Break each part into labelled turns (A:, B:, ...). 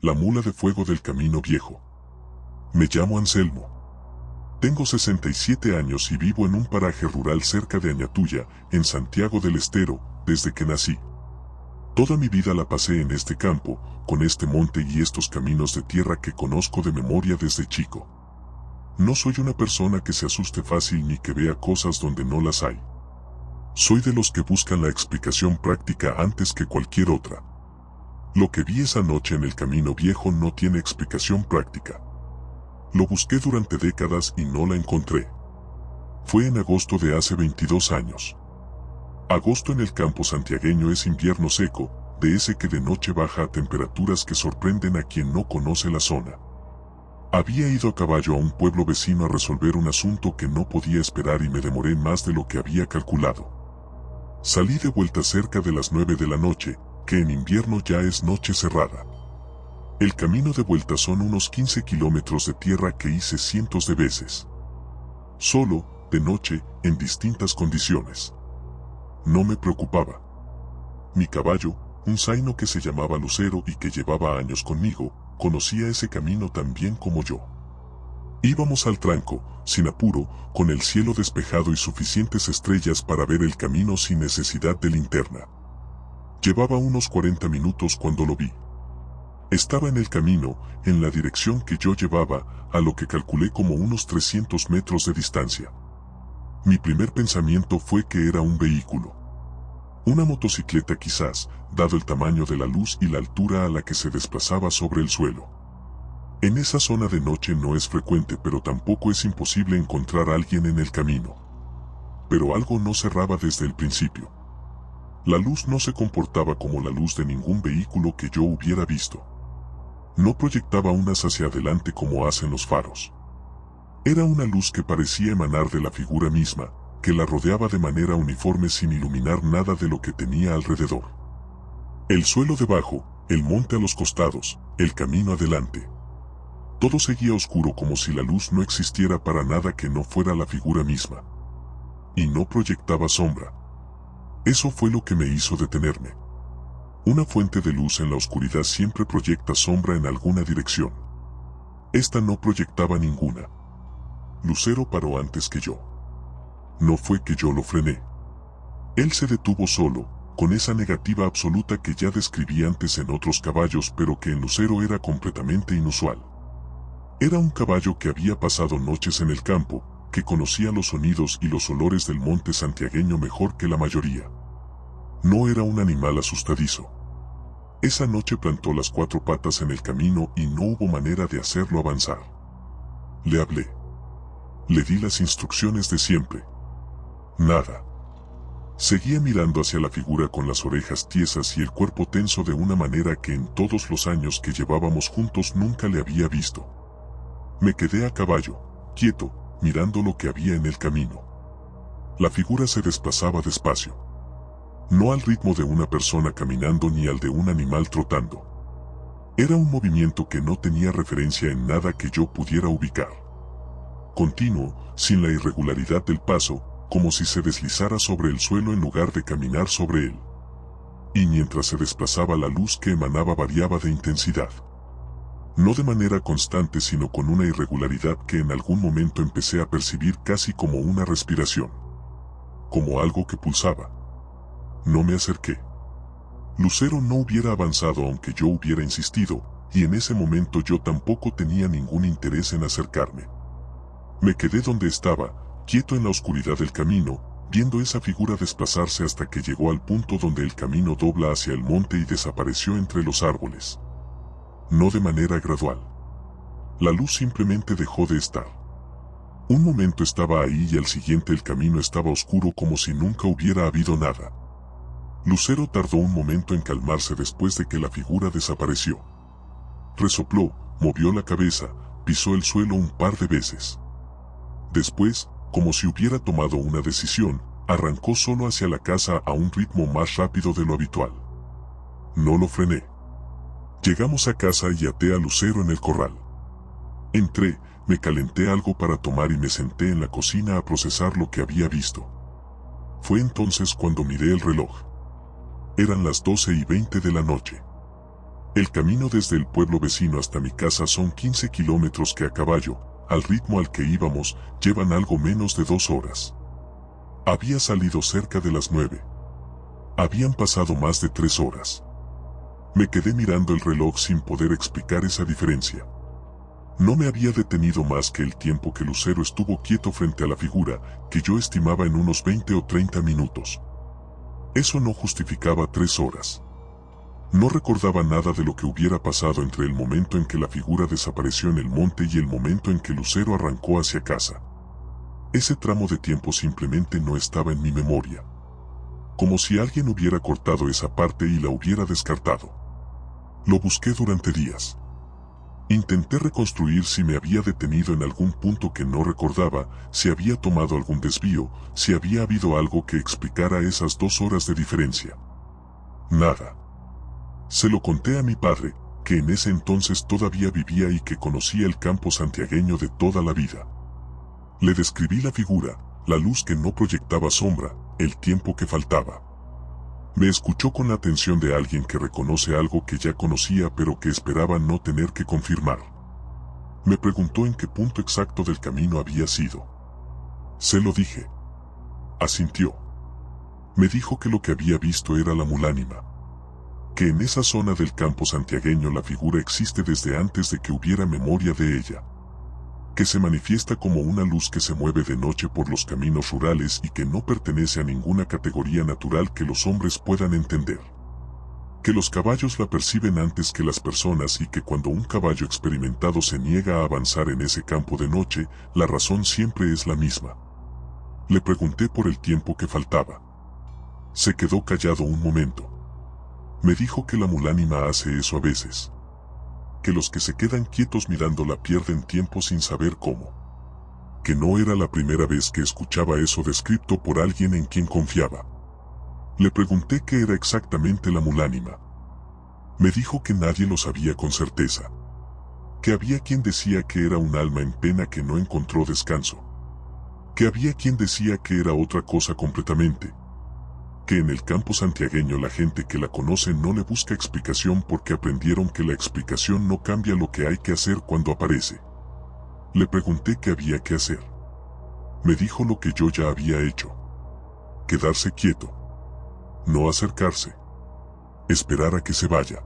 A: La mula de fuego del camino viejo. Me llamo Anselmo. Tengo 67 años y vivo en un paraje rural cerca de Añatuya, en Santiago del Estero, desde que nací. Toda mi vida la pasé en este campo, con este monte y estos caminos de tierra que conozco de memoria desde chico. No soy una persona que se asuste fácil ni que vea cosas donde no las hay. Soy de los que buscan la explicación práctica antes que cualquier otra. Lo que vi esa noche en el camino viejo no tiene explicación práctica. Lo busqué durante décadas y no la encontré. Fue en agosto de hace 22 años. Agosto en el campo santiagueño es invierno seco, de ese que de noche baja a temperaturas que sorprenden a quien no conoce la zona. Había ido a caballo a un pueblo vecino a resolver un asunto que no podía esperar y me demoré más de lo que había calculado. Salí de vuelta cerca de las 9 de la noche, que en invierno ya es noche cerrada. El camino de vuelta son unos 15 kilómetros de tierra que hice cientos de veces. Solo, de noche, en distintas condiciones. No me preocupaba. Mi caballo, un zaino que se llamaba Lucero y que llevaba años conmigo, conocía ese camino tan bien como yo. Íbamos al tranco, sin apuro, con el cielo despejado y suficientes estrellas para ver el camino sin necesidad de linterna. Llevaba unos 40 minutos cuando lo vi. Estaba en el camino, en la dirección que yo llevaba, a lo que calculé como unos 300 metros de distancia. Mi primer pensamiento fue que era un vehículo. Una motocicleta quizás, dado el tamaño de la luz y la altura a la que se desplazaba sobre el suelo. En esa zona de noche no es frecuente, pero tampoco es imposible encontrar a alguien en el camino. Pero algo no cerraba desde el principio. La luz no se comportaba como la luz de ningún vehículo que yo hubiera visto. No proyectaba unas hacia adelante como hacen los faros. Era una luz que parecía emanar de la figura misma, que la rodeaba de manera uniforme sin iluminar nada de lo que tenía alrededor. El suelo debajo, el monte a los costados, el camino adelante. Todo seguía oscuro como si la luz no existiera para nada que no fuera la figura misma. Y no proyectaba sombra. Eso fue lo que me hizo detenerme. Una fuente de luz en la oscuridad siempre proyecta sombra en alguna dirección. Esta no proyectaba ninguna. Lucero paró antes que yo. No fue que yo lo frené. Él se detuvo solo, con esa negativa absoluta que ya describí antes en otros caballos, pero que en Lucero era completamente inusual. Era un caballo que había pasado noches en el campo, que conocía los sonidos y los olores del monte santiagueño mejor que la mayoría. No era un animal asustadizo. Esa noche plantó las 4 patas en el camino y no hubo manera de hacerlo avanzar. Le hablé. Le di las instrucciones de siempre. Nada. Seguía mirando hacia la figura con las orejas tiesas y el cuerpo tenso de una manera que en todos los años que llevábamos juntos nunca le había visto. Me quedé a caballo, quieto, mirando lo que había en el camino. La figura se desplazaba despacio. No al ritmo de una persona caminando ni al de un animal trotando. Era un movimiento que no tenía referencia en nada que yo pudiera ubicar. Continuo, sin la irregularidad del paso, como si se deslizara sobre el suelo en lugar de caminar sobre él. Y mientras se desplazaba la luz que emanaba variaba de intensidad. No de manera constante sino con una irregularidad que en algún momento empecé a percibir casi como una respiración. Como algo que pulsaba. No me acerqué. Lucero no hubiera avanzado aunque yo hubiera insistido, y en ese momento yo tampoco tenía ningún interés en acercarme. Me quedé donde estaba, quieto en la oscuridad del camino, viendo esa figura desplazarse hasta que llegó al punto donde el camino dobla hacia el monte y desapareció entre los árboles. No de manera gradual. La luz simplemente dejó de estar. Un momento estaba ahí y al siguiente el camino estaba oscuro como si nunca hubiera habido nada. Lucero tardó un momento en calmarse después de que la figura desapareció. Resopló, movió la cabeza, pisó el suelo un par de veces. Después, como si hubiera tomado una decisión, arrancó solo hacia la casa a un ritmo más rápido de lo habitual. No lo frené. Llegamos a casa y até a Lucero en el corral. Entré, me calenté algo para tomar y me senté en la cocina a procesar lo que había visto. Fue entonces cuando miré el reloj. Eran las 12:20 de la noche. El camino desde el pueblo vecino hasta mi casa son 15 kilómetros que a caballo, al ritmo al que íbamos, llevan algo menos de 2 horas. Había salido cerca de las 9. Habían pasado más de 3 horas. Me quedé mirando el reloj sin poder explicar esa diferencia. No me había detenido más que el tiempo que Lucero estuvo quieto frente a la figura, que yo estimaba en unos 20 o 30 minutos. Eso no justificaba 3 horas. No recordaba nada de lo que hubiera pasado entre el momento en que la figura desapareció en el monte y el momento en que Lucero arrancó hacia casa. Ese tramo de tiempo simplemente no estaba en mi memoria. Como si alguien hubiera cortado esa parte y la hubiera descartado. Lo busqué durante días. Intenté reconstruir si me había detenido en algún punto que no recordaba, si había tomado algún desvío, si había habido algo que explicara esas 2 horas de diferencia. Nada. Se lo conté a mi padre, que en ese entonces todavía vivía y que conocía el campo santiagueño de toda la vida. Le describí la figura, la luz que no proyectaba sombra, el tiempo que faltaba. Me escuchó con la atención de alguien que reconoce algo que ya conocía pero que esperaba no tener que confirmar. Me preguntó en qué punto exacto del camino había sido. Se lo dije. Asintió. Me dijo que lo que había visto era la mulánima. Que en esa zona del campo santiagueño la figura existe desde antes de que hubiera memoria de ella. Que se manifiesta como una luz que se mueve de noche por los caminos rurales y que no pertenece a ninguna categoría natural que los hombres puedan entender. Que los caballos la perciben antes que las personas y que cuando un caballo experimentado se niega a avanzar en ese campo de noche, la razón siempre es la misma. Le pregunté por el tiempo que faltaba. Se quedó callado un momento. Me dijo que la mulánima hace eso a veces. Que los que se quedan quietos mirándola pierden tiempo sin saber cómo. Que no era la primera vez que escuchaba eso descrito por alguien en quien confiaba. Le pregunté qué era exactamente la mulánima. Me dijo que nadie lo sabía con certeza. Que había quien decía que era un alma en pena que no encontró descanso. Que había quien decía que era otra cosa completamente. Que en el campo santiagueño la gente que la conoce no le busca explicación porque aprendieron que la explicación no cambia lo que hay que hacer cuando aparece. Le pregunté qué había que hacer. Me dijo lo que yo ya había hecho. Quedarse quieto. No acercarse. Esperar a que se vaya.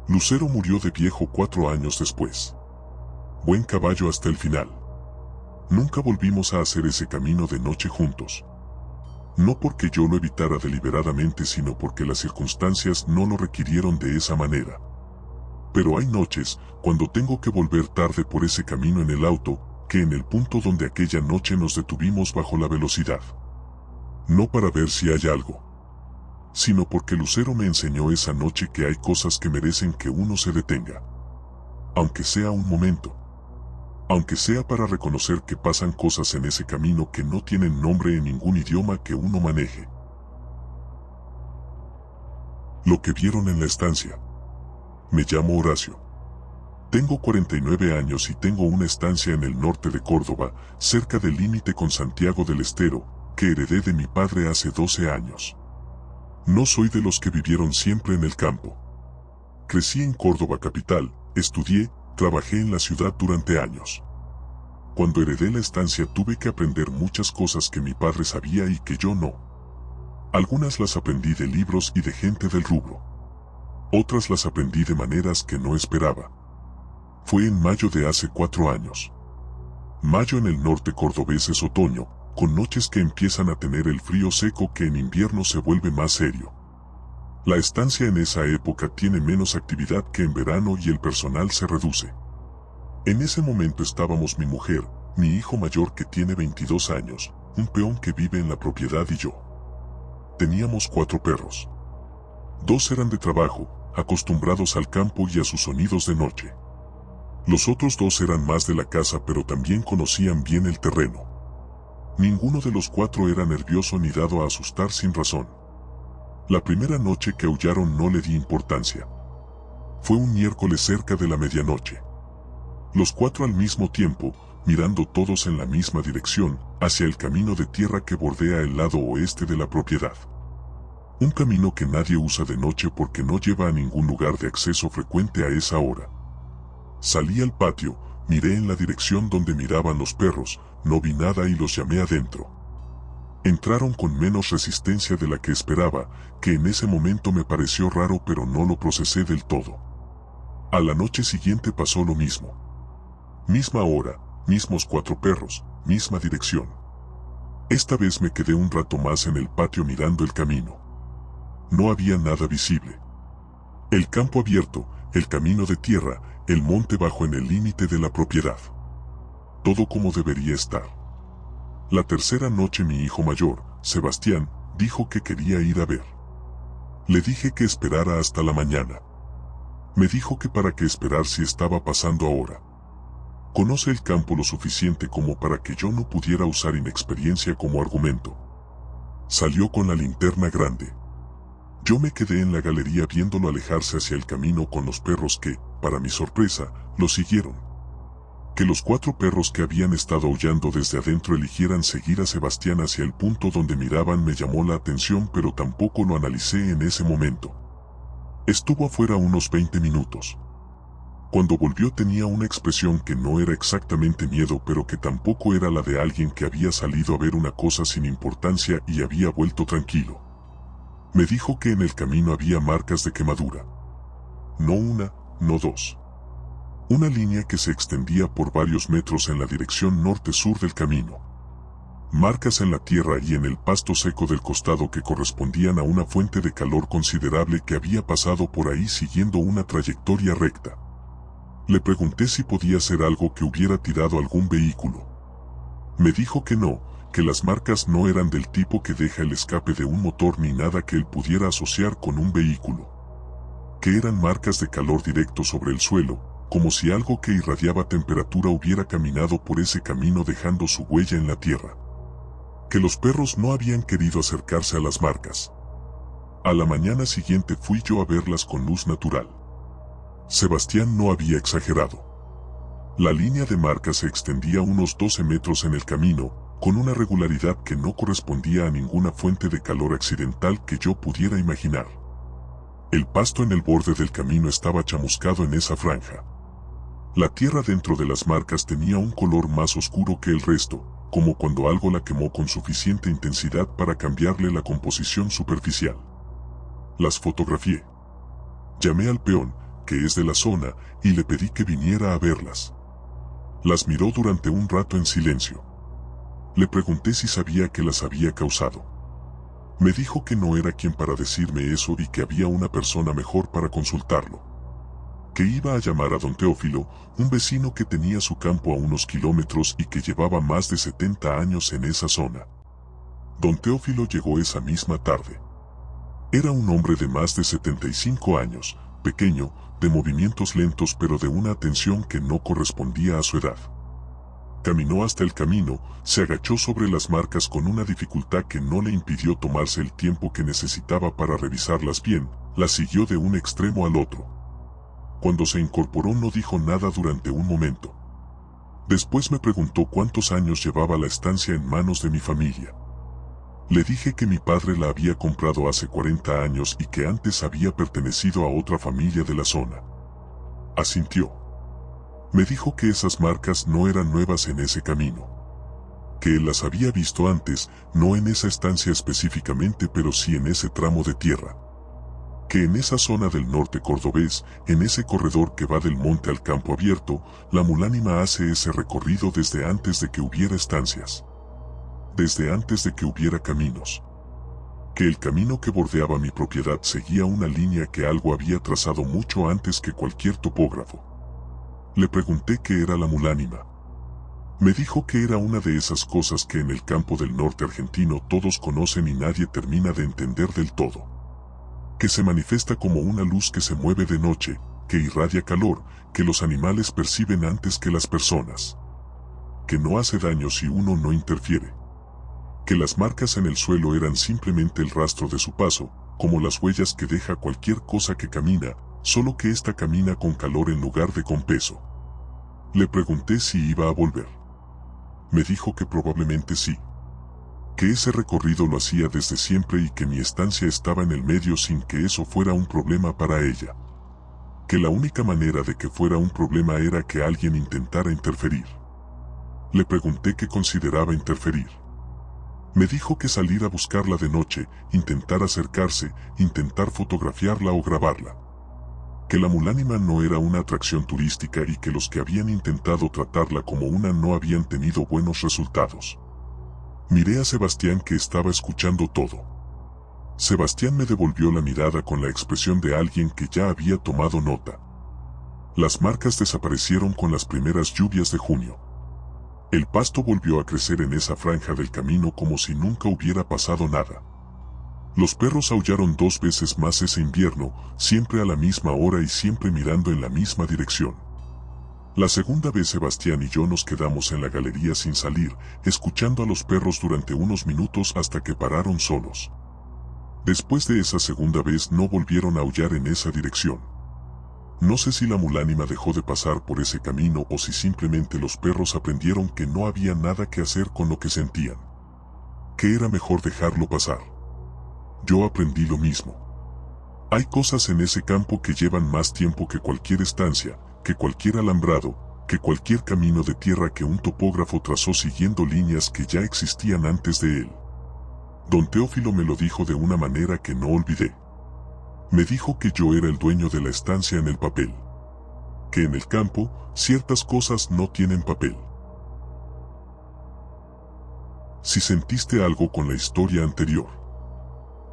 A: Lucero murió de viejo 4 años después. Buen caballo hasta el final. Nunca volvimos a hacer ese camino de noche juntos. No porque yo lo evitara deliberadamente, sino porque las circunstancias no lo requirieron de esa manera. Pero hay noches, cuando tengo que volver tarde por ese camino en el auto, que en el punto donde aquella noche nos detuvimos bajo la velocidad. No para ver si hay algo, sino porque Lucero me enseñó esa noche que hay cosas que merecen que uno se detenga. Aunque sea un momento. Aunque sea para reconocer que pasan cosas en ese camino que no tienen nombre en ningún idioma que uno maneje. Lo que vieron en la estancia. Me llamo Horacio. Tengo 49 años y tengo una estancia en el norte de Córdoba, cerca del límite con Santiago del Estero, que heredé de mi padre hace 12 años. No soy de los que vivieron siempre en el campo. Crecí en Córdoba capital, estudié, trabajé en la ciudad durante años. Cuando heredé la estancia tuve que aprender muchas cosas que mi padre sabía y que yo no. Algunas las aprendí de libros y de gente del rubro. Otras las aprendí de maneras que no esperaba. Fue en mayo de hace 4 años. Mayo en el norte cordobés es otoño, con noches que empiezan a tener el frío seco que en invierno se vuelve más serio. La estancia en esa época tiene menos actividad que en verano y el personal se reduce. En ese momento estábamos mi mujer, mi hijo mayor que tiene 22 años, un peón que vive en la propiedad y yo. Teníamos 4 perros. 2 eran de trabajo, acostumbrados al campo y a sus sonidos de noche. Los otros 2 eran más de la casa pero también conocían bien el terreno. Ninguno de los 4 era nervioso ni dado a asustar sin razón. La primera noche que aullaron no le di importancia. Fue un miércoles cerca de la medianoche. Los 4 al mismo tiempo, mirando todos en la misma dirección, hacia el camino de tierra que bordea el lado oeste de la propiedad. Un camino que nadie usa de noche porque no lleva a ningún lugar de acceso frecuente a esa hora. Salí al patio, miré en la dirección donde miraban los perros, no vi nada y los llamé adentro. Entraron con menos resistencia de la que esperaba, que en ese momento me pareció raro pero no lo procesé del todo. A la noche siguiente pasó lo mismo. Misma hora, mismos 4 perros, misma dirección. Esta vez me quedé un rato más en el patio mirando el camino. No había nada visible. El campo abierto, el camino de tierra, el monte bajo en el límite de la propiedad. Todo como debería estar. La tercera noche mi hijo mayor, Sebastián, dijo que quería ir a ver. Le dije que esperara hasta la mañana. Me dijo que para qué esperar si estaba pasando ahora. Conoce el campo lo suficiente como para que yo no pudiera usar inexperiencia como argumento. Salió con la linterna grande. Yo me quedé en la galería viéndolo alejarse hacia el camino con los perros que, para mi sorpresa, lo siguieron. Que los 4 perros que habían estado aullando desde adentro eligieran seguir a Sebastián hacia el punto donde miraban me llamó la atención, pero tampoco lo analicé en ese momento. Estuvo afuera unos 20 minutos. Cuando volvió tenía una expresión que no era exactamente miedo, pero que tampoco era la de alguien que había salido a ver una cosa sin importancia y había vuelto tranquilo. Me dijo que en el camino había marcas de quemadura. No una, no 2. Una línea que se extendía por varios metros en la dirección norte-sur del camino. Marcas en la tierra y en el pasto seco del costado que correspondían a una fuente de calor considerable que había pasado por ahí siguiendo una trayectoria recta. Le pregunté si podía ser algo que hubiera tirado algún vehículo. Me dijo que no, que las marcas no eran del tipo que deja el escape de un motor ni nada que él pudiera asociar con un vehículo. Que eran marcas de calor directo sobre el suelo, como si algo que irradiaba temperatura hubiera caminado por ese camino dejando su huella en la tierra. Que los perros no habían querido acercarse a las marcas. A la mañana siguiente fui yo a verlas con luz natural. Sebastián no había exagerado. La línea de marcas se extendía unos 12 metros en el camino, con una regularidad que no correspondía a ninguna fuente de calor accidental que yo pudiera imaginar. El pasto en el borde del camino estaba chamuscado en esa franja. La tierra dentro de las marcas tenía un color más oscuro que el resto, como cuando algo la quemó con suficiente intensidad para cambiarle la composición superficial. Las fotografié. Llamé al peón, que es de la zona, y le pedí que viniera a verlas. Las miró durante un rato en silencio. Le pregunté si sabía que las había causado. Me dijo que no era quien para decirme eso y que había una persona mejor para consultarlo. Que iba a llamar a don Teófilo, un vecino que tenía su campo a unos kilómetros y que llevaba más de 70 años en esa zona. Don Teófilo llegó esa misma tarde. Era un hombre de más de 75 años, pequeño, de movimientos lentos pero de una atención que no correspondía a su edad. Caminó hasta el camino, se agachó sobre las marcas con una dificultad que no le impidió tomarse el tiempo que necesitaba para revisarlas bien, las siguió de un extremo al otro. Cuando se incorporó no dijo nada durante un momento. Después me preguntó cuántos años llevaba la estancia en manos de mi familia. Le dije que mi padre la había comprado hace 40 años y que antes había pertenecido a otra familia de la zona. Asintió. Me dijo que esas marcas no eran nuevas en ese camino. Que él las había visto antes, no en esa estancia específicamente pero sí en ese tramo de tierra. Que en esa zona del norte cordobés, en ese corredor que va del monte al campo abierto, la mulánima hace ese recorrido desde antes de que hubiera estancias. Desde antes de que hubiera caminos. Que el camino que bordeaba mi propiedad seguía una línea que algo había trazado mucho antes que cualquier topógrafo. Le pregunté qué era la mulánima. Me dijo que era una de esas cosas que en el campo del norte argentino todos conocen y nadie termina de entender del todo. Que se manifiesta como una luz que se mueve de noche, que irradia calor, que los animales perciben antes que las personas. Que no hace daño si uno no interfiere. Que las marcas en el suelo eran simplemente el rastro de su paso, como las huellas que deja cualquier cosa que camina, solo que ésta camina con calor en lugar de con peso. Le pregunté si iba a volver. Me dijo que probablemente sí. que ese recorrido lo hacía desde siempre y que mi estancia estaba en el medio sin que eso fuera un problema para ella. Que la única manera de que fuera un problema era que alguien intentara interferir. Le pregunté qué consideraba interferir. Me dijo que salir a buscarla de noche, intentar acercarse, intentar fotografiarla o grabarla. Que la mulánima no era una atracción turística y que los que habían intentado tratarla como una no habían tenido buenos resultados. Miré a Sebastián, que estaba escuchando todo. Sebastián me devolvió la mirada con la expresión de alguien que ya había tomado nota. Las marcas desaparecieron con las primeras lluvias de junio. El pasto volvió a crecer en esa franja del camino como si nunca hubiera pasado nada. Los perros aullaron 2 veces más ese invierno, siempre a la misma hora y siempre mirando en la misma dirección. La segunda vez Sebastián y yo nos quedamos en la galería sin salir, escuchando a los perros durante unos minutos hasta que pararon solos. Después de esa segunda vez no volvieron a aullar en esa dirección. No sé si la mulánima dejó de pasar por ese camino o si simplemente los perros aprendieron que no había nada que hacer con lo que sentían. Que era mejor dejarlo pasar. Yo aprendí lo mismo. Hay cosas en ese campo que llevan más tiempo que cualquier estancia, que cualquier alambrado, que cualquier camino de tierra que un topógrafo trazó siguiendo líneas que ya existían antes de él. Don Teófilo me lo dijo de una manera que no olvidé. Me dijo que yo era el dueño de la estancia en el papel. Que en el campo, ciertas cosas no tienen papel. Si sentiste algo con la historia anterior,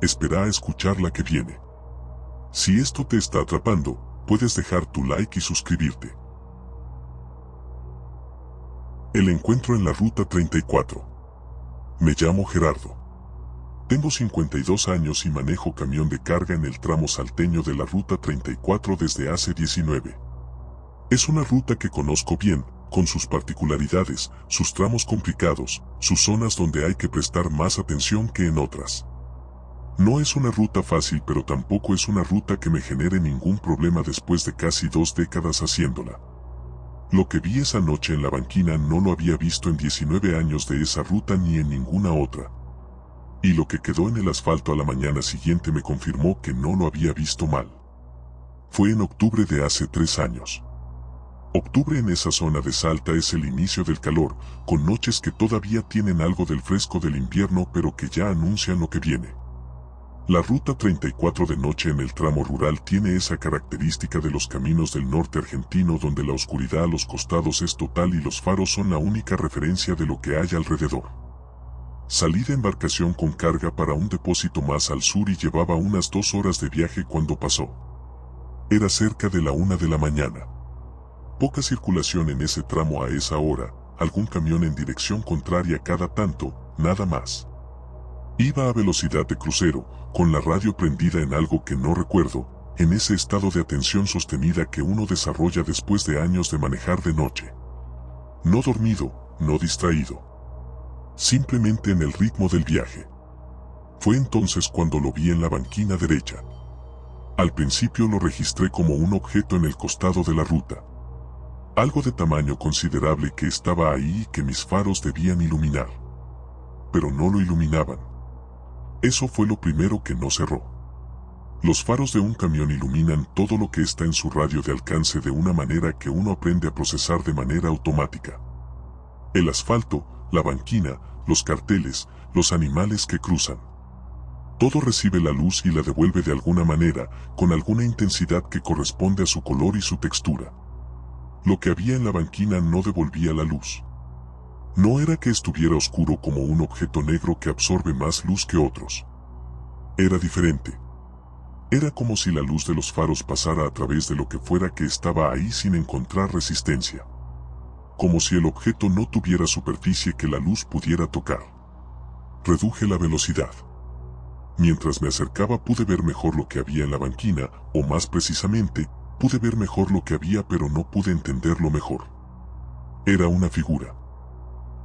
A: espera a escuchar la que viene. Si esto te está atrapando, puedes dejar tu like y suscribirte. El encuentro en la Ruta 34. Me llamo Gerardo. Tengo 52 años y manejo camión de carga en el tramo salteño de la Ruta 34 desde hace 19. Es una ruta que conozco bien, con sus particularidades, sus tramos complicados, sus zonas donde hay que prestar más atención que en otras. No es una ruta fácil, pero tampoco es una ruta que me genere ningún problema después de casi 2 décadas haciéndola. Lo que vi esa noche en la banquina no lo había visto en 19 años de esa ruta ni en ninguna otra. Y lo que quedó en el asfalto a la mañana siguiente me confirmó que no lo había visto mal. Fue en octubre de hace 3 años. Octubre en esa zona de Salta es el inicio del calor, con noches que todavía tienen algo del fresco del invierno pero que ya anuncian lo que viene. La Ruta 34 de noche en el tramo rural tiene esa característica de los caminos del norte argentino donde la oscuridad a los costados es total y los faros son la única referencia de lo que hay alrededor. Salí de embarcación con carga para un depósito más al sur y llevaba unas 2 horas de viaje cuando pasó. Era cerca de la 1 de la mañana. Poca circulación en ese tramo a esa hora, algún camión en dirección contraria cada tanto, nada más. Iba a velocidad de crucero, con la radio prendida en algo que no recuerdo, en ese estado de atención sostenida que uno desarrolla después de años de manejar de noche. No dormido, no distraído. Simplemente en el ritmo del viaje. Fue entonces cuando lo vi en la banquina derecha. Al principio lo registré como un objeto en el costado de la ruta. Algo de tamaño considerable que estaba ahí y que mis faros debían iluminar. Pero no lo iluminaban. Eso fue lo primero que no cerró. Los faros de un camión iluminan todo lo que está en su radio de alcance de una manera que uno aprende a procesar de manera automática. El asfalto, la banquina, los carteles, los animales que cruzan. Todo recibe la luz y la devuelve de alguna manera, con alguna intensidad que corresponde a su color y su textura. Lo que había en la banquina no devolvía la luz. No era que estuviera oscuro como un objeto negro que absorbe más luz que otros. Era diferente. Era como si la luz de los faros pasara a través de lo que fuera que estaba ahí sin encontrar resistencia. Como si el objeto no tuviera superficie que la luz pudiera tocar. Reduje la velocidad. Mientras me acercaba pude ver mejor lo que había en la banquina, o más precisamente, pude ver mejor lo que había pero no pude entenderlo mejor. Era una figura.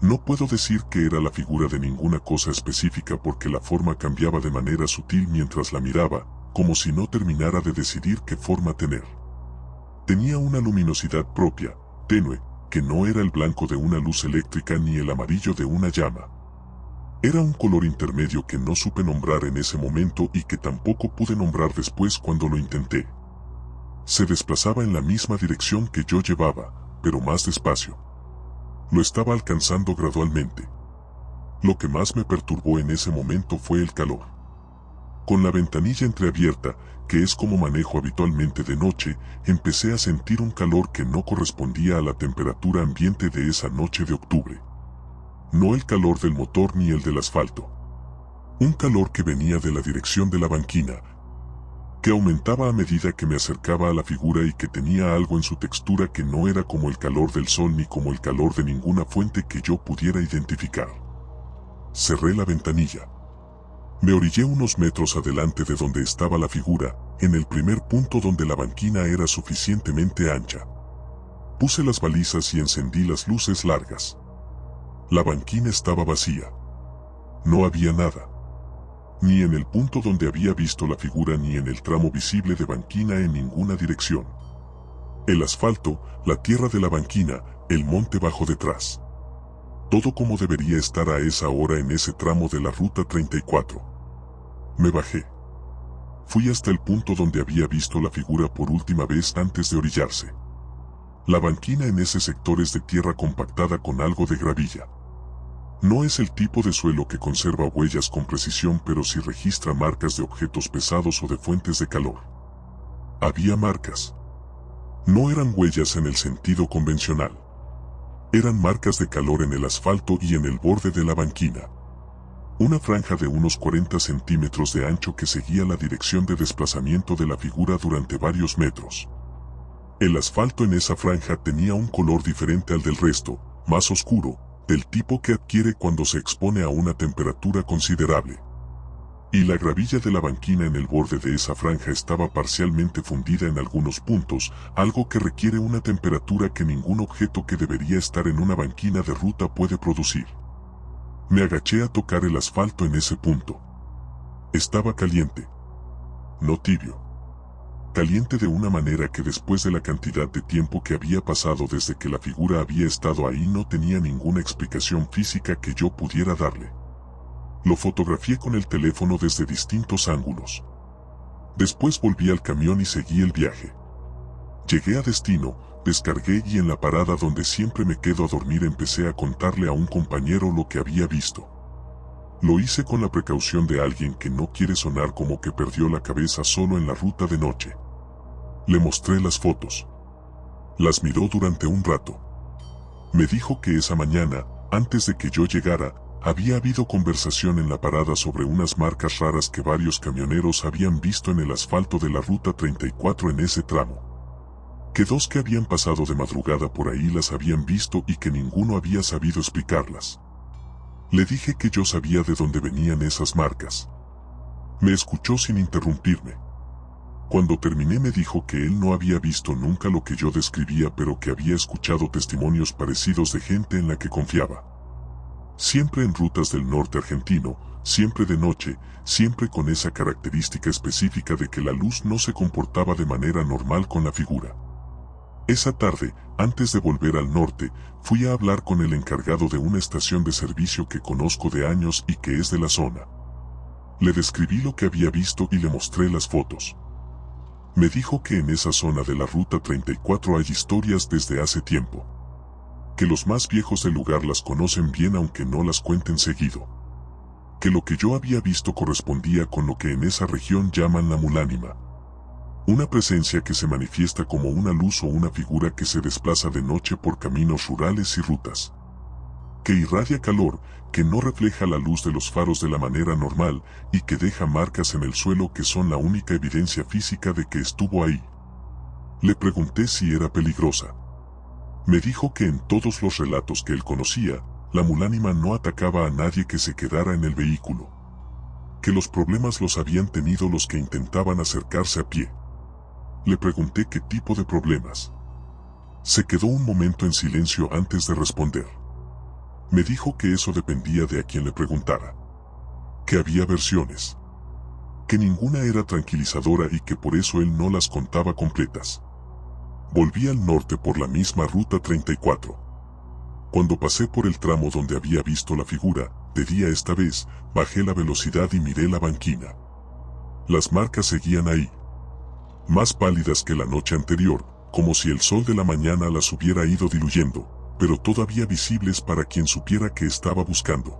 A: No puedo decir que era la figura de ninguna cosa específica porque la forma cambiaba de manera sutil mientras la miraba, como si no terminara de decidir qué forma tener. Tenía una luminosidad propia, tenue, que no era el blanco de una luz eléctrica ni el amarillo de una llama. Era un color intermedio que no supe nombrar en ese momento y que tampoco pude nombrar después cuando lo intenté. Se desplazaba en la misma dirección que yo llevaba, pero más despacio. Lo estaba alcanzando gradualmente. Lo que más me perturbó en ese momento fue el calor. Con la ventanilla entreabierta, que es como manejo habitualmente de noche, empecé a sentir un calor que no correspondía a la temperatura ambiente de esa noche de octubre. No el calor del motor ni el del asfalto. Un calor que venía de la dirección de la banquina, que aumentaba a medida que me acercaba a la figura y que tenía algo en su textura que no era como el calor del sol ni como el calor de ninguna fuente que yo pudiera identificar. Cerré la ventanilla. Me orillé unos metros adelante de donde estaba la figura, en el primer punto donde la banquina era suficientemente ancha. Puse las balizas y encendí las luces largas. La banquina estaba vacía. No había nada. Ni en el punto donde había visto la figura ni en el tramo visible de banquina en ninguna dirección. El asfalto, la tierra de la banquina, el monte bajo detrás. Todo como debería estar a esa hora en ese tramo de la ruta 34. Me bajé. Fui hasta el punto donde había visto la figura por última vez antes de orillarse. La banquina en ese sector es de tierra compactada con algo de gravilla. No es el tipo de suelo que conserva huellas con precisión, pero sí registra marcas de objetos pesados o de fuentes de calor. Había marcas. No eran huellas en el sentido convencional. Eran marcas de calor en el asfalto y en el borde de la banquina. Una franja de unos 40 centímetros de ancho que seguía la dirección de desplazamiento de la figura durante varios metros. El asfalto en esa franja tenía un color diferente al del resto, más oscuro, del tipo que adquiere cuando se expone a una temperatura considerable. Y la gravilla de la banquina en el borde de esa franja estaba parcialmente fundida en algunos puntos, algo que requiere una temperatura que ningún objeto que debería estar en una banquina de ruta puede producir. Me agaché a tocar el asfalto en ese punto. Estaba caliente. No tibio. Caliente de una manera que después de la cantidad de tiempo que había pasado desde que la figura había estado ahí no tenía ninguna explicación física que yo pudiera darle. Lo fotografié con el teléfono desde distintos ángulos. Después volví al camión y seguí el viaje. Llegué a destino, descargué y en la parada donde siempre me quedo a dormir empecé a contarle a un compañero lo que había visto. Lo hice con la precaución de alguien que no quiere sonar como que perdió la cabeza solo en la ruta de noche. Le mostré las fotos. Las miró durante un rato. Me dijo que esa mañana, antes de que yo llegara, había habido conversación en la parada sobre unas marcas raras que varios camioneros habían visto en el asfalto de la ruta 34 en ese tramo. Que dos que habían pasado de madrugada por ahí las habían visto y que ninguno había sabido explicarlas. Le dije que yo sabía de dónde venían esas marcas. Me escuchó sin interrumpirme. Cuando terminé me dijo que él no había visto nunca lo que yo describía, pero que había escuchado testimonios parecidos de gente en la que confiaba. Siempre en rutas del norte argentino, siempre de noche, siempre con esa característica específica de que la luz no se comportaba de manera normal con la figura. Esa tarde, antes de volver al norte, fui a hablar con el encargado de una estación de servicio que conozco de años y que es de la zona. Le describí lo que había visto y le mostré las fotos. Me dijo que en esa zona de la ruta 34 hay historias desde hace tiempo. Que los más viejos del lugar las conocen bien aunque no las cuenten seguido. Que lo que yo había visto correspondía con lo que en esa región llaman la mulánima. Una presencia que se manifiesta como una luz o una figura que se desplaza de noche por caminos rurales y rutas. Que irradia calor, que no refleja la luz de los faros de la manera normal y que deja marcas en el suelo que son la única evidencia física de que estuvo ahí. Le pregunté si era peligrosa. Me dijo que en todos los relatos que él conocía, la mulánima no atacaba a nadie que se quedara en el vehículo. Que los problemas los habían tenido los que intentaban acercarse a pie. Le pregunté qué tipo de problemas. Se quedó un momento en silencio antes de responder. Me dijo que eso dependía de a quien le preguntara. Que había versiones. Que ninguna era tranquilizadora y que por eso él no las contaba completas. Volví al norte por la misma ruta 34. Cuando pasé por el tramo donde había visto la figura, de día esta vez, bajé la velocidad y miré la banquina. Las marcas seguían ahí, más pálidas que la noche anterior, como si el sol de la mañana las hubiera ido diluyendo, pero todavía visibles para quien supiera que estaba buscando.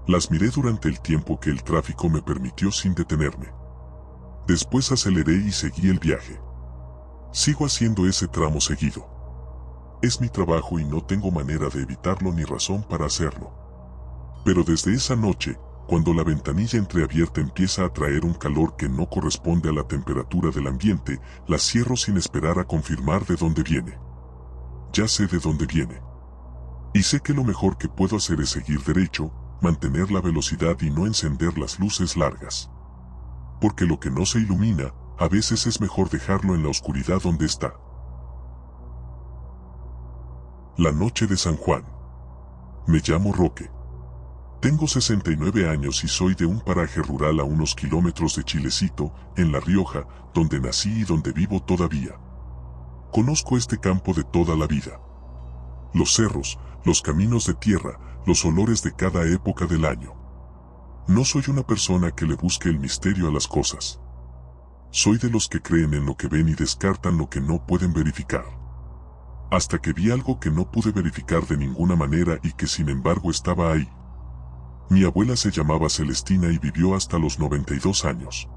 A: Las miré durante el tiempo que el tráfico me permitió sin detenerme. Después aceleré y seguí el viaje. Sigo haciendo ese tramo seguido. Es mi trabajo y no tengo manera de evitarlo ni razón para hacerlo. Pero desde esa noche, cuando la ventanilla entreabierta empieza a traer un calor que no corresponde a la temperatura del ambiente, la cierro sin esperar a confirmar de dónde viene. Ya sé de dónde viene. Y sé que lo mejor que puedo hacer es seguir derecho, mantener la velocidad y no encender las luces largas. Porque lo que no se ilumina, a veces es mejor dejarlo en la oscuridad donde está. La noche de San Juan. Me llamo Roque. Tengo 69 años y soy de un paraje rural a unos kilómetros de Chilecito, en La Rioja, donde nací y donde vivo todavía. Conozco este campo de toda la vida. Los cerros, los caminos de tierra, los olores de cada época del año. No soy una persona que le busque el misterio a las cosas. Soy de los que creen en lo que ven y descartan lo que no pueden verificar. Hasta que vi algo que no pude verificar de ninguna manera y que sin embargo estaba ahí. Mi abuela se llamaba Celestina y vivió hasta los 92 años.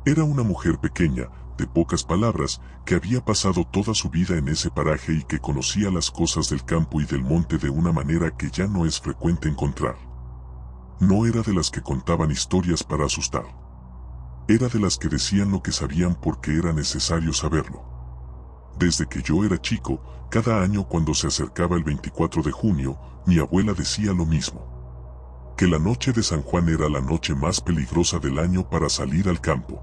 A: Era una mujer pequeña, de pocas palabras, que había pasado toda su vida en ese paraje y que conocía las cosas del campo y del monte de una manera que ya no es frecuente encontrar. No era de las que contaban historias para asustar. Era de las que decían lo que sabían porque era necesario saberlo. Desde que yo era chico, cada año cuando se acercaba el 24 de junio, mi abuela decía lo mismo. Que la noche de San Juan era la noche más peligrosa del año para salir al campo.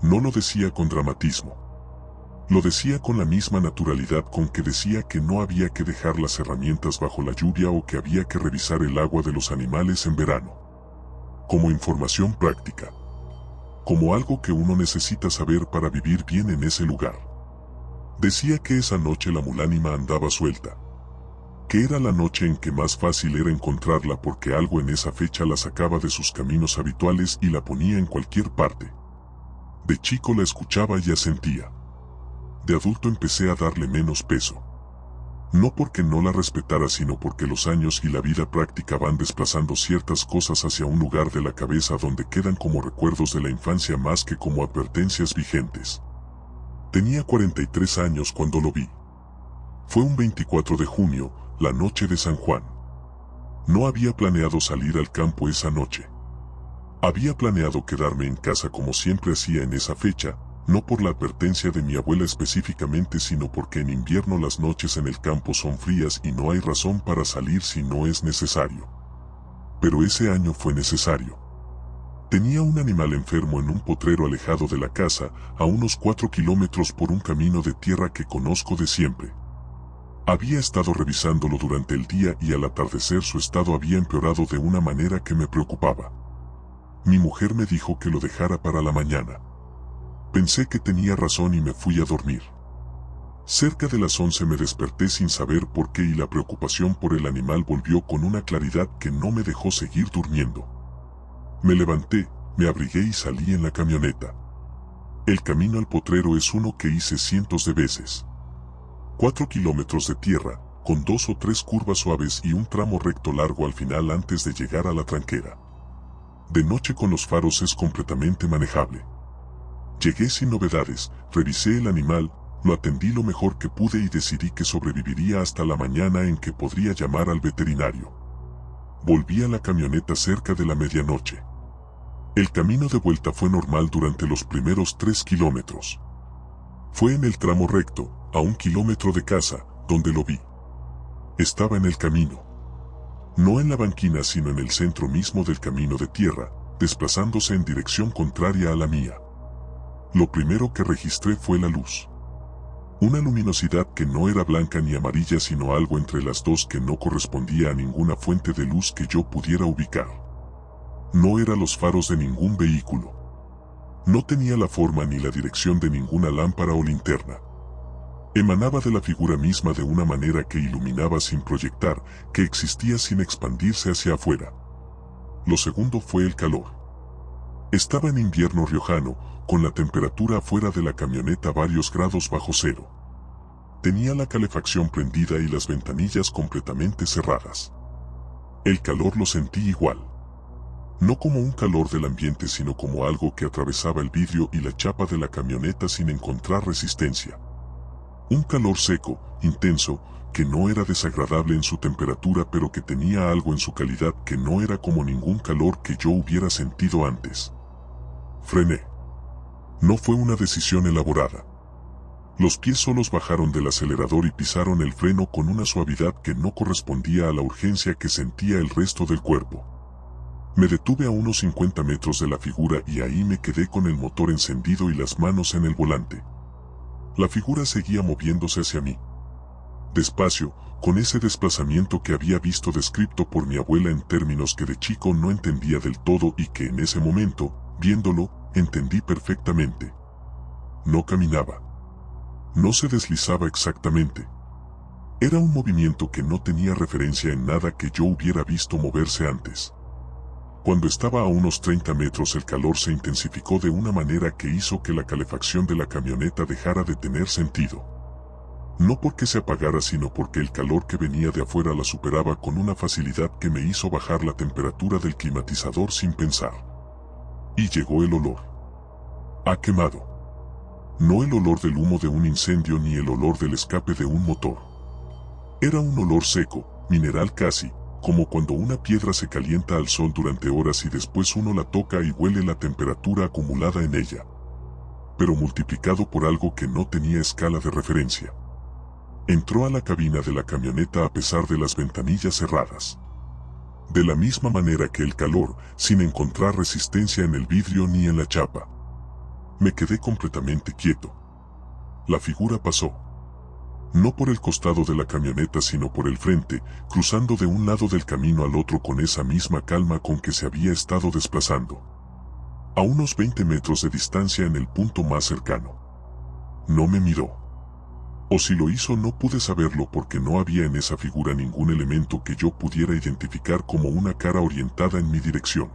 A: No lo decía con dramatismo. Lo decía con la misma naturalidad con que decía que no había que dejar las herramientas bajo la lluvia o que había que revisar el agua de los animales en verano. Como información práctica. Como algo que uno necesita saber para vivir bien en ese lugar. Decía que esa noche la mulánima andaba suelta. Que era la noche en que más fácil era encontrarla porque algo en esa fecha la sacaba de sus caminos habituales y la ponía en cualquier parte. De chico la escuchaba y asentía. De adulto empecé a darle menos peso. No porque no la respetara sino porque los años y la vida práctica van desplazando ciertas cosas hacia un lugar de la cabeza donde quedan como recuerdos de la infancia más que como advertencias vigentes. Tenía 43 años cuando lo vi. Fue un 24 de junio, la noche de San Juan. No había planeado salir al campo esa noche. Había planeado quedarme en casa como siempre hacía en esa fecha, no por la advertencia de mi abuela específicamente sino porque en invierno las noches en el campo son frías y no hay razón para salir si no es necesario. Pero ese año fue necesario. Tenía un animal enfermo en un potrero alejado de la casa, a unos 4 kilómetros por un camino de tierra que conozco de siempre. Había estado revisándolo durante el día y al atardecer su estado había empeorado de una manera que me preocupaba. Mi mujer me dijo que lo dejara para la mañana. Pensé que tenía razón y me fui a dormir. Cerca de las 11 me desperté sin saber por qué y la preocupación por el animal volvió con una claridad que no me dejó seguir durmiendo. Me levanté, me abrigué y salí en la camioneta. El camino al potrero es uno que hice cientos de veces. 4 kilómetros de tierra, con 2 o 3 curvas suaves y un tramo recto largo al final antes de llegar a la tranquera. De noche con los faros es completamente manejable. Llegué sin novedades, revisé el animal, lo atendí lo mejor que pude y decidí que sobreviviría hasta la mañana en que podría llamar al veterinario. Volví a la camioneta cerca de la medianoche. El camino de vuelta fue normal durante los primeros 3 kilómetros. Fue en el tramo recto, a 1 kilómetro de casa, donde lo vi. Estaba en el camino. No en la banquina sino en el centro mismo del camino de tierra, desplazándose en dirección contraria a la mía. Lo primero que registré fue la luz. Una luminosidad que no era blanca ni amarilla sino algo entre las dos que no correspondía a ninguna fuente de luz que yo pudiera ubicar. No eran los faros de ningún vehículo. No tenía la forma ni la dirección de ninguna lámpara o linterna. Emanaba de la figura misma de una manera que iluminaba sin proyectar, que existía sin expandirse hacia afuera. Lo segundo fue el calor. Estaba en invierno riojano, con la temperatura afuera de la camioneta varios grados bajo cero. Tenía la calefacción prendida y las ventanillas completamente cerradas. El calor lo sentí igual. No como un calor del ambiente, sino como algo que atravesaba el vidrio y la chapa de la camioneta sin encontrar resistencia. Un calor seco, intenso, que no era desagradable en su temperatura, pero que tenía algo en su calidad que no era como ningún calor que yo hubiera sentido antes. Frené. No fue una decisión elaborada. Los pies solos bajaron del acelerador y pisaron el freno con una suavidad que no correspondía a la urgencia que sentía el resto del cuerpo. Me detuve a unos 50 metros de la figura y ahí me quedé con el motor encendido y las manos en el volante. La figura seguía moviéndose hacia mí. Despacio, con ese desplazamiento que había visto descrito por mi abuela en términos que de chico no entendía del todo y que en ese momento, viéndolo, entendí perfectamente. No caminaba. No se deslizaba exactamente. Era un movimiento que no tenía referencia en nada que yo hubiera visto moverse antes. Cuando estaba a unos 30 metros el calor se intensificó de una manera que hizo que la calefacción de la camioneta dejara de tener sentido. No porque se apagara, sino porque el calor que venía de afuera la superaba con una facilidad que me hizo bajar la temperatura del climatizador sin pensar. Y llegó el olor. A quemado. No el olor del humo de un incendio ni el olor del escape de un motor. Era un olor seco, mineral casi, como cuando una piedra se calienta al sol durante horas y después uno la toca y huele la temperatura acumulada en ella. Pero multiplicado por algo que no tenía escala de referencia. Entró a la cabina de la camioneta a pesar de las ventanillas cerradas. De la misma manera que el calor, sin encontrar resistencia en el vidrio ni en la chapa. Me quedé completamente quieto. La figura pasó. No por el costado de la camioneta sino por el frente, cruzando de un lado del camino al otro con esa misma calma con que se había estado desplazando. A unos 20 metros de distancia en el punto más cercano. No me miró. O si lo hizo no pude saberlo porque no había en esa figura ningún elemento que yo pudiera identificar como una cara orientada en mi dirección.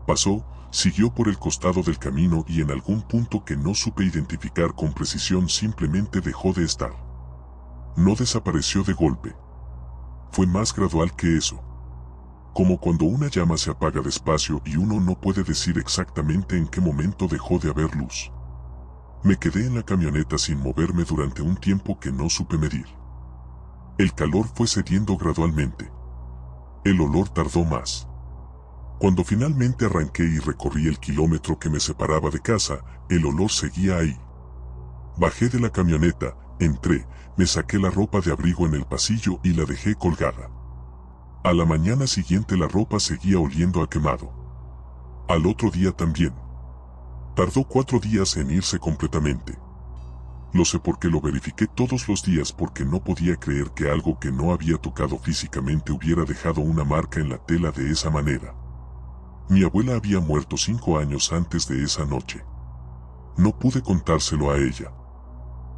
A: Pasó, siguió por el costado del camino y en algún punto que no supe identificar con precisión simplemente dejó de estar. No desapareció de golpe. Fue más gradual que eso. Como cuando una llama se apaga despacio y uno no puede decir exactamente en qué momento dejó de haber luz. Me quedé en la camioneta sin moverme durante un tiempo que no supe medir. El calor fue cediendo gradualmente. El olor tardó más. Cuando finalmente arranqué y recorrí el kilómetro que me separaba de casa, el olor seguía ahí. Bajé de la camioneta, entré, me saqué la ropa de abrigo en el pasillo y la dejé colgada. A la mañana siguiente la ropa seguía oliendo a quemado. Al otro día también. Tardó 4 días en irse completamente. Lo sé porque lo verifiqué todos los días porque no podía creer que algo que no había tocado físicamente hubiera dejado una marca en la tela de esa manera. Mi abuela había muerto 5 años antes de esa noche. No pude contárselo a ella.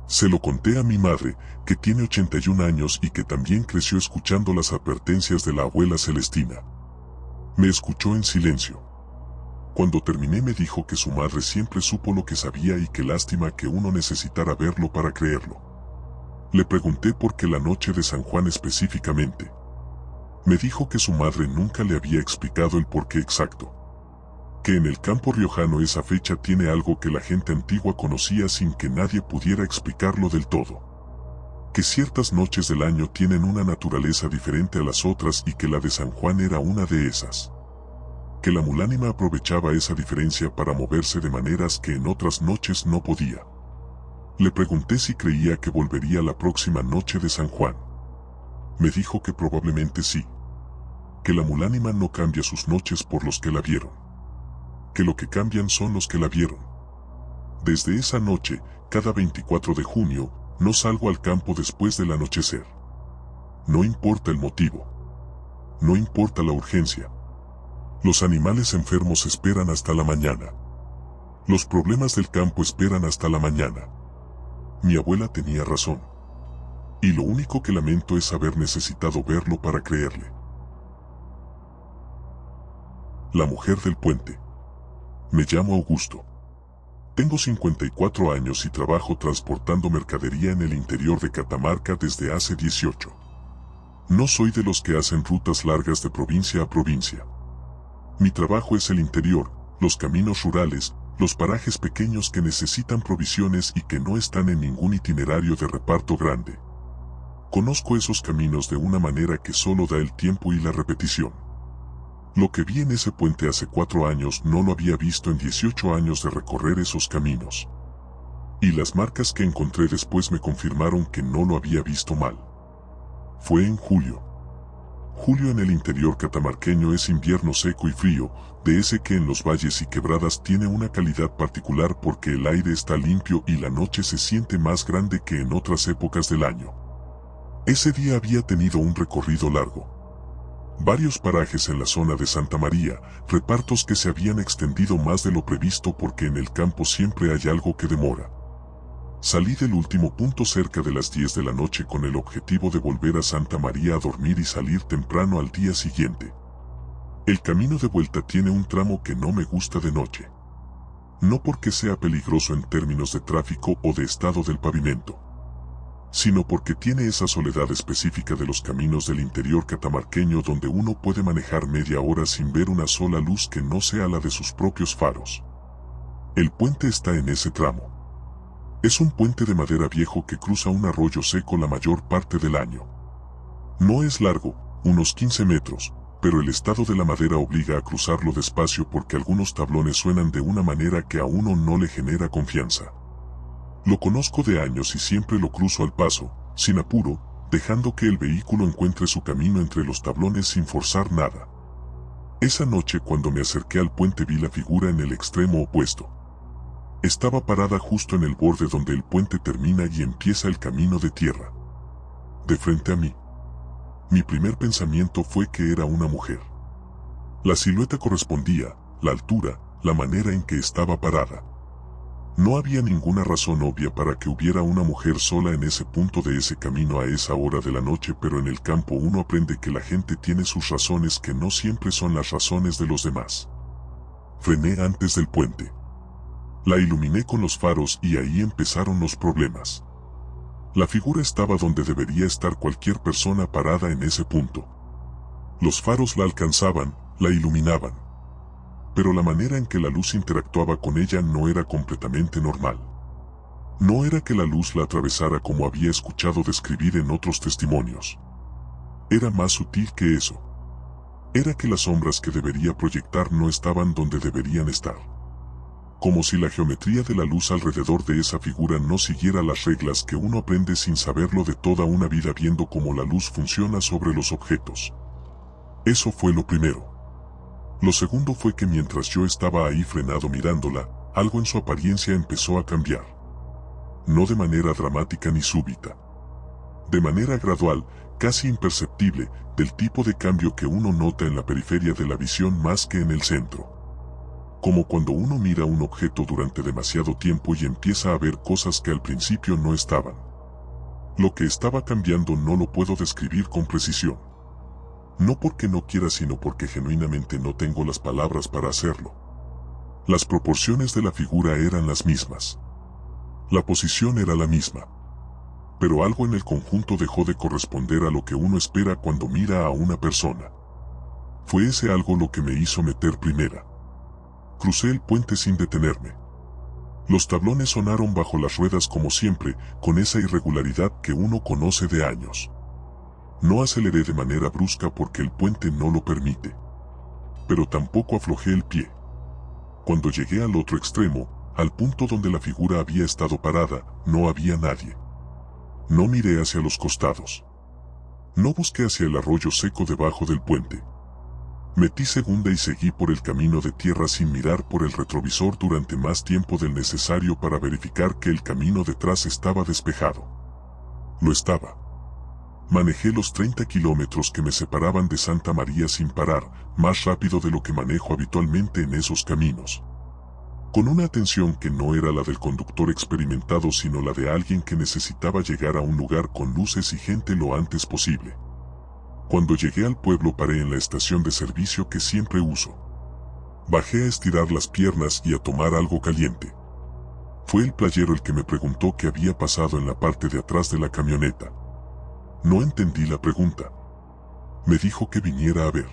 A: Se lo conté a mi madre, que tiene 81 años y que también creció escuchando las advertencias de la abuela Celestina. Me escuchó en silencio. Cuando terminé me dijo que su madre siempre supo lo que sabía y que lástima que uno necesitara verlo para creerlo. Le pregunté por qué la noche de San Juan específicamente. Me dijo que su madre nunca le había explicado el porqué exacto. Que en el campo riojano esa fecha tiene algo que la gente antigua conocía sin que nadie pudiera explicarlo del todo. Que ciertas noches del año tienen una naturaleza diferente a las otras y que la de San Juan era una de esas. Que la mulánima aprovechaba esa diferencia para moverse de maneras que en otras noches no podía. Le pregunté si creía que volvería la próxima noche de San Juan. Me dijo que probablemente sí. Que la mulánima no cambia sus noches por los que la vieron. Que lo que cambian son los que la vieron. Desde esa noche, cada 24 de junio, no salgo al campo después del anochecer. No importa el motivo. No importa la urgencia. Los animales enfermos esperan hasta la mañana. Los problemas del campo esperan hasta la mañana. Mi abuela tenía razón. Y lo único que lamento es haber necesitado verlo para creerle. La mujer del puente. Me llamo Augusto. Tengo 54 años y trabajo transportando mercadería en el interior de Catamarca desde hace 18. No soy de los que hacen rutas largas de provincia a provincia. Mi trabajo es el interior, los caminos rurales, los parajes pequeños que necesitan provisiones y que no están en ningún itinerario de reparto grande. Conozco esos caminos de una manera que solo da el tiempo y la repetición. Lo que vi en ese puente hace 4 años no lo había visto en 18 años de recorrer esos caminos. Y las marcas que encontré después me confirmaron que no lo había visto mal. Fue en julio. Julio en el interior catamarqueño es invierno seco y frío, de ese que en los valles y quebradas tiene una calidad particular porque el aire está limpio y la noche se siente más grande que en otras épocas del año. Ese día había tenido un recorrido largo. Varios parajes en la zona de Santa María, repartos que se habían extendido más de lo previsto porque en el campo siempre hay algo que demora. Salí del último punto cerca de las 10 de la noche con el objetivo de volver a Santa María a dormir y salir temprano al día siguiente. El camino de vuelta tiene un tramo que no me gusta de noche. No porque sea peligroso en términos de tráfico o de estado del pavimento, sino porque tiene esa soledad específica de los caminos del interior catamarqueño donde uno puede manejar media hora sin ver una sola luz que no sea la de sus propios faros. El puente está en ese tramo. Es un puente de madera viejo que cruza un arroyo seco la mayor parte del año. No es largo, unos 15 metros, pero el estado de la madera obliga a cruzarlo despacio porque algunos tablones suenan de una manera que a uno no le genera confianza. Lo conozco de años y siempre lo cruzo al paso, sin apuro, dejando que el vehículo encuentre su camino entre los tablones sin forzar nada. Esa noche cuando me acerqué al puente vi la figura en el extremo opuesto. Estaba parada justo en el borde donde el puente termina y empieza el camino de tierra. De frente a mí. Mi primer pensamiento fue que era una mujer. La silueta correspondía, la altura, la manera en que estaba parada. No había ninguna razón obvia para que hubiera una mujer sola en ese punto de ese camino a esa hora de la noche, pero en el campo uno aprende que la gente tiene sus razones que no siempre son las razones de los demás. Frené antes del puente. La iluminé con los faros y ahí empezaron los problemas. La figura estaba donde debería estar cualquier persona parada en ese punto. Los faros la alcanzaban, la iluminaban. Pero la manera en que la luz interactuaba con ella no era completamente normal. No era que la luz la atravesara como había escuchado describir en otros testimonios. Era más sutil que eso. Era que las sombras que debería proyectar no estaban donde deberían estar. Como si la geometría de la luz alrededor de esa figura no siguiera las reglas que uno aprende sin saberlo de toda una vida viendo cómo la luz funciona sobre los objetos. Eso fue lo primero. Lo segundo fue que mientras yo estaba ahí frenado mirándola, algo en su apariencia empezó a cambiar. No de manera dramática ni súbita. De manera gradual, casi imperceptible, del tipo de cambio que uno nota en la periferia de la visión más que en el centro. Como cuando uno mira un objeto durante demasiado tiempo y empieza a ver cosas que al principio no estaban. Lo que estaba cambiando no lo puedo describir con precisión. No porque no quiera, sino porque genuinamente no tengo las palabras para hacerlo. Las proporciones de la figura eran las mismas. La posición era la misma. Pero algo en el conjunto dejó de corresponder a lo que uno espera cuando mira a una persona. Fue ese algo lo que me hizo meter primera. Crucé el puente sin detenerme. Los tablones sonaron bajo las ruedas como siempre, con esa irregularidad que uno conoce de años. No aceleré de manera brusca porque el puente no lo permite. Pero tampoco aflojé el pie. Cuando llegué al otro extremo, al punto donde la figura había estado parada, no había nadie. No miré hacia los costados. No busqué hacia el arroyo seco debajo del puente. Metí segunda y seguí por el camino de tierra sin mirar por el retrovisor durante más tiempo del necesario para verificar que el camino detrás estaba despejado. Lo estaba. Manejé los 30 kilómetros que me separaban de Santa María sin parar, más rápido de lo que manejo habitualmente en esos caminos. con una atención que no era la del conductor experimentado sino la de alguien que necesitaba llegar a un lugar con luces y gente lo antes posible. Cuando llegué al pueblo paré en la estación de servicio que siempre uso. Bajé a estirar las piernas y a tomar algo caliente. Fue el playero el que me preguntó qué había pasado en la parte de atrás de la camioneta. No entendí la pregunta. Me dijo que viniera a ver.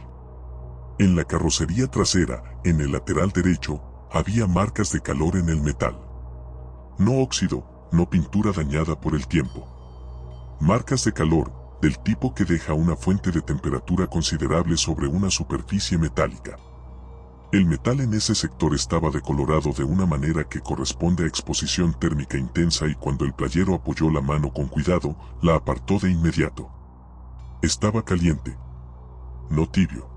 A: En la carrocería trasera, en el lateral derecho, había marcas de calor en el metal. No óxido, no pintura dañada por el tiempo. Marcas de calor, del tipo que deja una fuente de temperatura considerable sobre una superficie metálica. El metal en ese sector estaba decolorado de una manera que corresponde a exposición térmica intensa y cuando el playero apoyó la mano con cuidado, la apartó de inmediato. Estaba caliente. No tibio.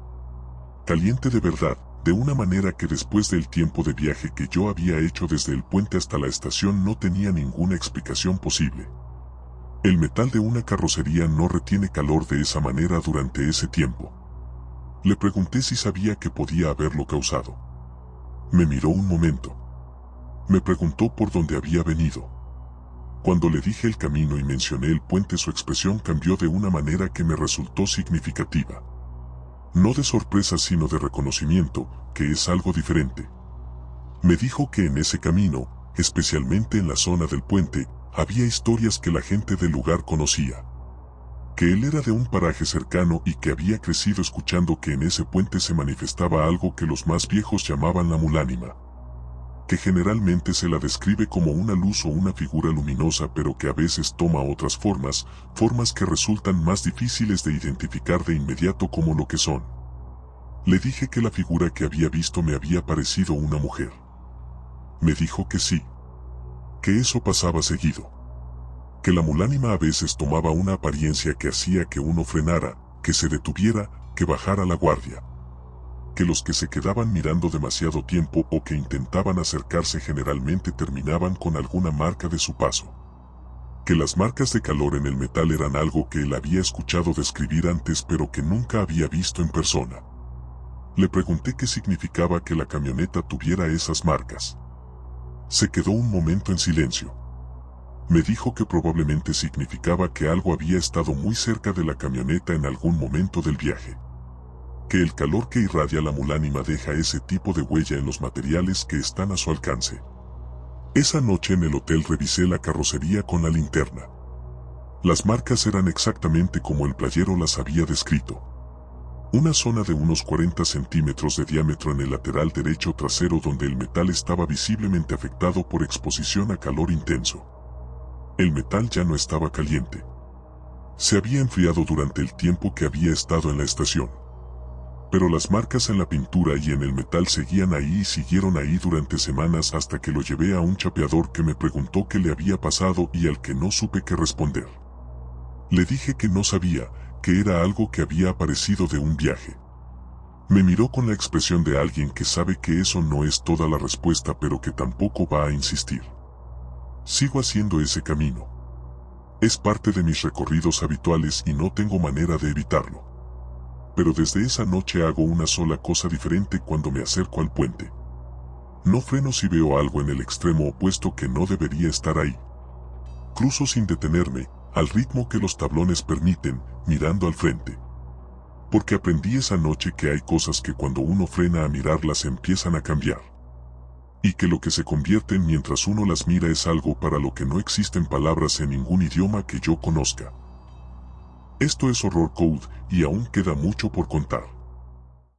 A: Caliente de verdad, de una manera que después del tiempo de viaje que yo había hecho desde el puente hasta la estación no tenía ninguna explicación posible. El metal de una carrocería no retiene calor de esa manera durante ese tiempo. Le pregunté si sabía que podía haberlo causado. Me miró un momento. Me preguntó por dónde había venido. Cuando le dije el camino y mencioné el puente, su expresión cambió de una manera que me resultó significativa. No de sorpresa sino de reconocimiento, que es algo diferente. Me dijo que en ese camino, especialmente en la zona del puente, había historias que la gente del lugar conocía. Que él era de un paraje cercano y que había crecido escuchando que en ese puente se manifestaba algo que los más viejos llamaban la mulánima. Que generalmente se la describe como una luz o una figura luminosa pero que a veces toma otras formas, formas que resultan más difíciles de identificar de inmediato como lo que son. Le dije que la figura que había visto me había parecido una mujer. Me dijo que sí. Que eso pasaba seguido. Que la mulánima a veces tomaba una apariencia que hacía que uno frenara, que se detuviera, que bajara la guardia. Que los que se quedaban mirando demasiado tiempo o que intentaban acercarse generalmente terminaban con alguna marca de su paso. Que las marcas de calor en el metal eran algo que él había escuchado describir antes pero que nunca había visto en persona. Le pregunté qué significaba que la camioneta tuviera esas marcas. Se quedó un momento en silencio. Me dijo que probablemente significaba que algo había estado muy cerca de la camioneta en algún momento del viaje. Que el calor que irradia la mulánima deja ese tipo de huella en los materiales que están a su alcance. Esa noche en el hotel revisé la carrocería con la linterna. Las marcas eran exactamente como el playero las había descrito. Una zona de unos 40 centímetros de diámetro en el lateral derecho trasero donde el metal estaba visiblemente afectado por exposición a calor intenso. El metal ya no estaba caliente. Se había enfriado durante el tiempo que había estado en la estación. Pero las marcas en la pintura y en el metal seguían ahí y siguieron ahí durante semanas hasta que lo llevé a un chapeador que me preguntó qué le había pasado y al que no supe qué responder. Le dije que no sabía, que era algo que había aparecido de un viaje. Me miró con la expresión de alguien que sabe que eso no es toda la respuesta pero que tampoco va a insistir. Sigo haciendo ese camino. Es parte de mis recorridos habituales y no tengo manera de evitarlo. Pero desde esa noche hago una sola cosa diferente cuando me acerco al puente. No freno si veo algo en el extremo opuesto que no debería estar ahí. Cruzo sin detenerme, al ritmo que los tablones permiten, mirando al frente. Porque aprendí esa noche que hay cosas que cuando uno frena a mirarlas empiezan a cambiar. Y que lo que se convierten mientras uno las mira es algo para lo que no existen palabras en ningún idioma que yo conozca. Esto es Horror Code y aún queda mucho por contar.